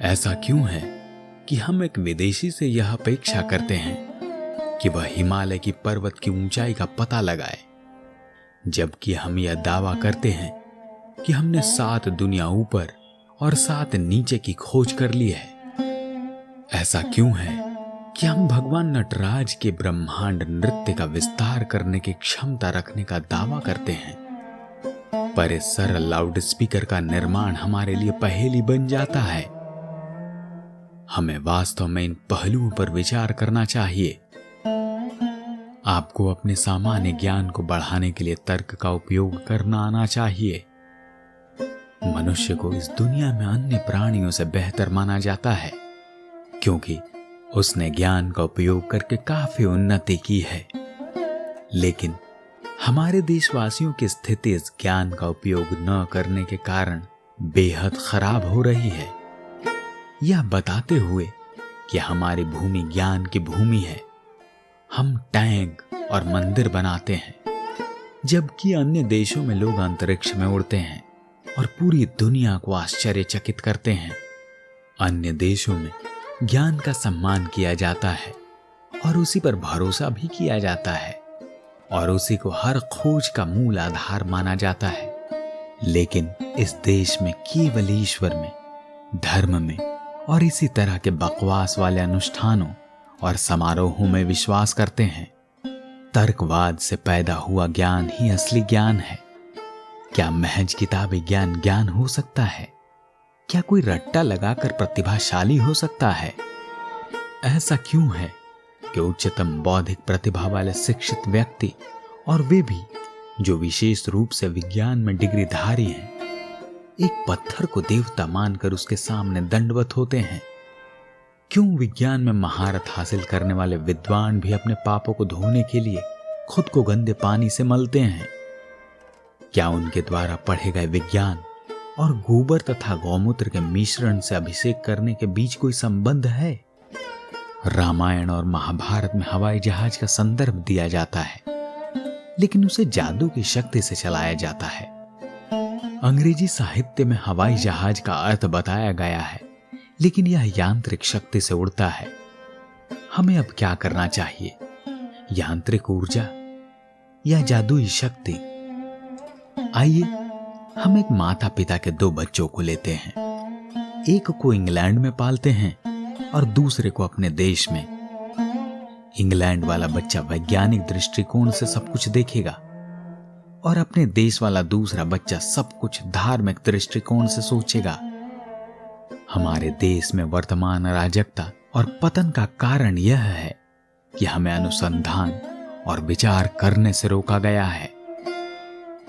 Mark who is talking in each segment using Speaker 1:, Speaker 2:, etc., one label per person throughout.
Speaker 1: ऐसा क्यों है कि हम एक विदेशी से यह अपेक्षा करते हैं कि वह हिमालय की पर्वत की ऊंचाई का पता लगाए, जबकि हम यह दावा करते हैं कि हमने 7 दुनिया ऊपर और 7 नीचे की खोज कर ली है। ऐसा क्यों है कि हम भगवान नटराज के ब्रह्मांड नृत्य का विस्तार करने की क्षमता रखने का दावा करते हैं, पर इस सरल लाउड स्पीकर का निर्माण हमारे लिए पहेली बन जाता है। हमें वास्तव में इन पहलुओं पर विचार करना चाहिए। आपको अपने सामान्य ज्ञान को बढ़ाने के लिए तर्क का उपयोग करना आना चाहिए। मनुष्य को इस दुनिया में अन्य प्राणियों से बेहतर माना जाता है, क्योंकि उसने ज्ञान का उपयोग करके काफी उन्नति की है। लेकिन हमारे देशवासियों की स्थिति इस ज्ञान का उपयोग न करने के कारण बेहद खराब हो रही है। यह बताते हुए कि हमारी भूमि ज्ञान की भूमि है, हम टैंक और मंदिर बनाते हैं, जबकि अन्य देशों में लोग अंतरिक्ष में उड़ते हैं और पूरी दुनिया को आश्चर्यचकित करते हैं। अन्य देशों में ज्ञान का सम्मान किया जाता है और उसी पर भरोसा भी किया जाता है और उसी को हर खोज का मूल आधार माना जाता है। लेकिन इस देश में केवल ईश्वर में, धर्म में और इसी तरह के बकवास वाले अनुष्ठानों और समारोहों में विश्वास करते हैं। तर्कवाद से पैदा हुआ ज्ञान ही असली ज्ञान है। क्या महज किताबी ज्ञान ज्ञान हो सकता है? क्या कोई रट्टा लगाकर प्रतिभाशाली हो सकता है? ऐसा क्यों है कि उच्चतम बौद्धिक प्रतिभा वाले शिक्षित व्यक्ति, और वे भी जो विशेष रूप से विज्ञान में डिग्रीधारी हैं, एक पत्थर को देवता मानकर उसके सामने दंडवत होते हैं? क्यों विज्ञान में महारत हासिल करने वाले विद्वान भी अपने पापों को धोने के लिए खुद को गंदे पानी से मलते हैं? क्या उनके द्वारा पढ़े गए विज्ञान और गोबर तथा गौमूत्र के मिश्रण से अभिषेक करने के बीच कोई संबंध है? रामायण और महाभारत में हवाई जहाज का संदर्भ दिया जाता है, लेकिन उसे जादू की शक्ति से चलाया जाता है। अंग्रेजी साहित्य में हवाई जहाज का अर्थ बताया गया है, लेकिन यह यांत्रिक शक्ति से उड़ता है। हमें अब क्या करना चाहिए? यांत्रिक ऊर्जा या जादुई शक्ति? आइए हम एक माता पिता के 2 बच्चों को लेते हैं। एक को इंग्लैंड में पालते हैं और दूसरे को अपने देश में। इंग्लैंड वाला बच्चा वैज्ञानिक दृष्टिकोण से सब कुछ देखेगा और अपने देश वाला दूसरा बच्चा सब कुछ धार्मिक दृष्टिकोण से सोचेगा। हमारे देश में वर्तमान अराजकता और पतन का कारण यह है कि हमें अनुसंधान और विचार करने से रोका गया है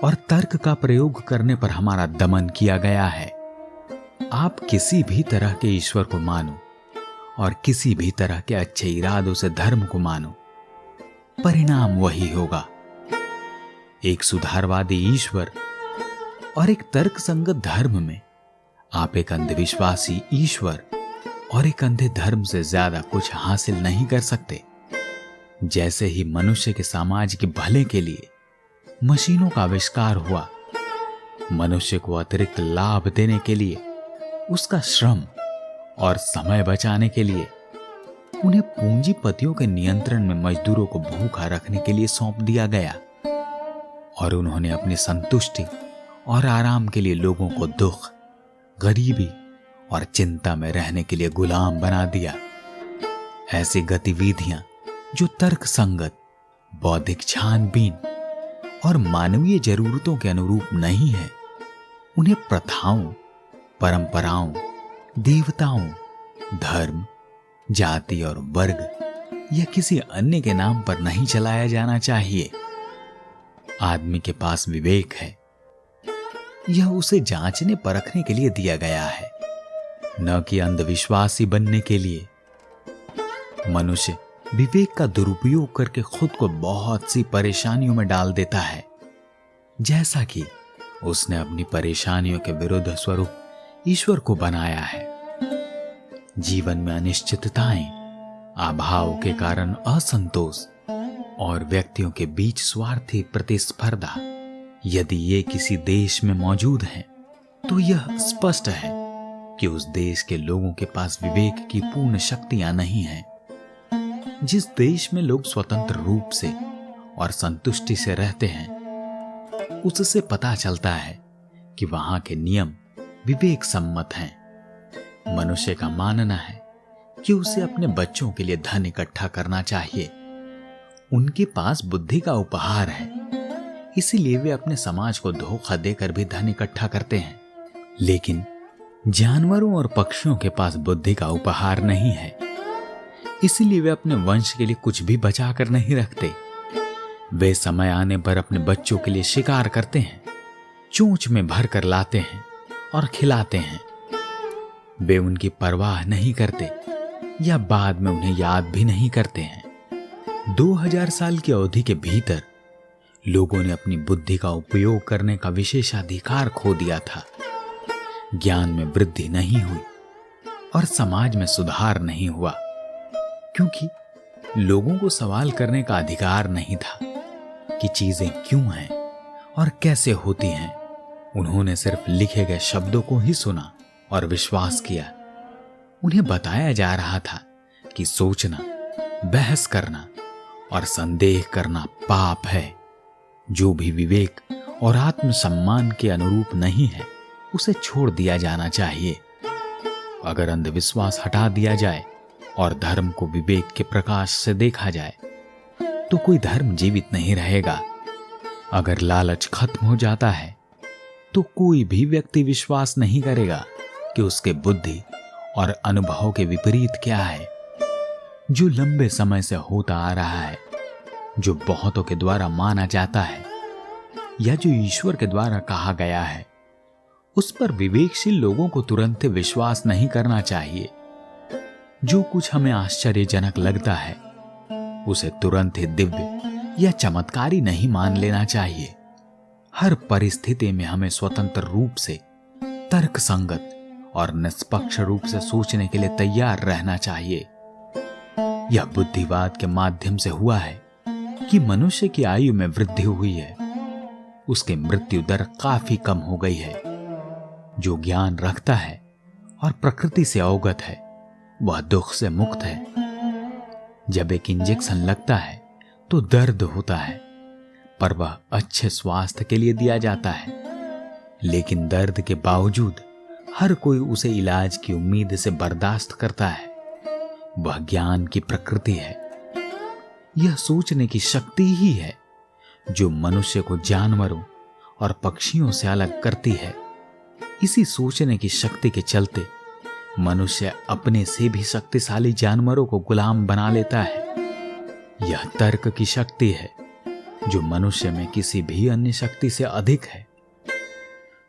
Speaker 1: और तर्क का प्रयोग करने पर हमारा दमन किया गया है। आप किसी भी तरह के ईश्वर को मानो और किसी भी तरह के अच्छे इरादों से धर्म को मानो, परिणाम वही होगा। एक सुधारवादी ईश्वर और एक तर्कसंगत धर्म में आप एक अंधविश्वासी ईश्वर और एक अंधे धर्म से ज्यादा कुछ हासिल नहीं कर सकते। जैसे ही मनुष्य के समाज के भले के लिए मशीनों का आविष्कार हुआ, मनुष्य को अतिरिक्त लाभ देने के लिए, उसका श्रम और समय बचाने के लिए उन्हें पूंजीपतियों के नियंत्रण में मजदूरों को भूखा रखने के लिए सौंप दिया गया और उन्होंने अपनी संतुष्टि और आराम के लिए लोगों को दुख, गरीबी और चिंता में रहने के लिए गुलाम बना दिया। ऐसी गतिविधियां जो तर्क संगत, बौद्धिक छानबीन और मानवीय जरूरतों के अनुरूप नहीं है, उन्हें प्रथाओं, परंपराओं, देवताओं, धर्म, जाति और वर्ग या किसी अन्य के नाम पर नहीं चलाया जाना चाहिए। आदमी के पास विवेक है, यह उसे जांचने परखने के लिए दिया गया है, न कि अंधविश्वासी बनने के लिए। मनुष्य विवेक का दुरुपयोग करके खुद को बहुत सी परेशानियों में डाल देता है, जैसा कि उसने अपनी परेशानियों के विरुद्ध स्वरूप ईश्वर को बनाया है। जीवन में अनिश्चितताएं, अभाव के कारण असंतोष और व्यक्तियों के बीच स्वार्थी प्रतिस्पर्धा यदि ये किसी देश में मौजूद है, तो यह स्पष्ट है कि उस देश के लोगों के पास विवेक की पूर्ण शक्तियां नहीं हैं। जिस देश में लोग स्वतंत्र रूप से और संतुष्टि से रहते हैं, उससे पता चलता है कि वहां के नियम विवेक सम्मत हैं। मनुष्य का मानना है कि उसे अपने बच्चों के लिए धन इकट्ठा करना चाहिए। उनके पास बुद्धि का उपहार है, इसीलिए वे अपने समाज को धोखा देकर भी धन इकट्ठा करते हैं। लेकिन जानवरों और पक्षियों के पास बुद्धि का उपहार नहीं है, इसीलिए वे अपने वंश के लिए कुछ भी बचा कर नहीं रखते। वे समय आने पर अपने बच्चों के लिए शिकार करते हैं, चोंच में भर कर लाते हैं और खिलाते हैं। वे उनकी परवाह नहीं करते या बाद में उन्हें याद भी नहीं करते हैं। 2000 साल की अवधि के भीतर लोगों ने अपनी बुद्धि का उपयोग करने का विशेषाधिकार खो दिया था। ज्ञान में वृद्धि नहीं हुई और समाज में सुधार नहीं हुआ, क्योंकि लोगों को सवाल करने का अधिकार नहीं था कि चीजें क्यों हैं और कैसे होती हैं। उन्होंने सिर्फ लिखे गए शब्दों को ही सुना और विश्वास किया। उन्हें बताया जा रहा था कि सोचना, बहस करना और संदेह करना पाप है। जो भी विवेक और आत्मसम्मान के अनुरूप नहीं है, उसे छोड़ दिया जाना चाहिए। अगर अंधविश्वास हटा दिया जाए और धर्म को विवेक के प्रकाश से देखा जाए, तो कोई धर्म जीवित नहीं रहेगा। अगर लालच खत्म हो जाता है, तो कोई भी व्यक्ति विश्वास नहीं करेगा कि उसके बुद्धि और अनुभव के विपरीत क्या है। जो लंबे समय से होता आ रहा है, जो बहुतों के द्वारा माना जाता है या जो ईश्वर के द्वारा कहा गया है, उस पर विवेकशील लोगों को तुरंत विश्वास नहीं करना चाहिए। जो कुछ हमें आश्चर्यजनक लगता है, उसे तुरंत ही दिव्य या चमत्कारी नहीं मान लेना चाहिए। हर परिस्थिति में हमें स्वतंत्र रूप से, तर्क संगत और निष्पक्ष रूप से सोचने के लिए तैयार रहना चाहिए। यह बुद्धिवाद के माध्यम से हुआ है कि मनुष्य की आयु में वृद्धि हुई है, उसकी मृत्यु दर काफी कम हो गई है। जो ज्ञान रखता है और प्रकृति से अवगत है, वह दुख से मुक्त है। जब एक इंजेक्शन लगता है तो दर्द होता है, पर वह अच्छे स्वास्थ्य के लिए दिया जाता है। लेकिन दर्द के बावजूद हर कोई उसे इलाज की उम्मीद से बर्दाश्त करता है। वह ज्ञान की प्रकृति है। यह सोचने की शक्ति ही है जो मनुष्य को जानवरों और पक्षियों से अलग करती है। इसी सोचने की शक्ति के चलते मनुष्य अपने से भी शक्तिशाली जानवरों को गुलाम बना लेता है। यह तर्क की शक्ति है जो मनुष्य में किसी भी अन्य शक्ति से अधिक है,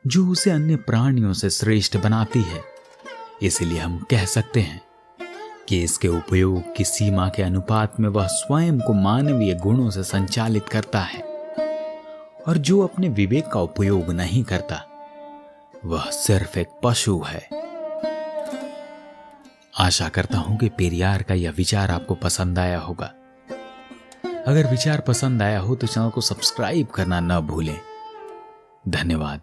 Speaker 1: जो उसे अन्य प्राणियों से श्रेष्ठ बनाती है। इसलिए हम कह सकते हैं कि इसके उपयोग की सीमा के अनुपात में वह स्वयं को मानवीय गुणों से संचालित करता है, और जो अपने विवेक का उपयोग नहीं करता, वह सिर्फ एक पशु है। आशा करता हूं कि पेरियार का यह विचार आपको पसंद आया होगा। अगर विचार पसंद आया हो तो चैनल को सब्सक्राइब करना न भूलें। धन्यवाद।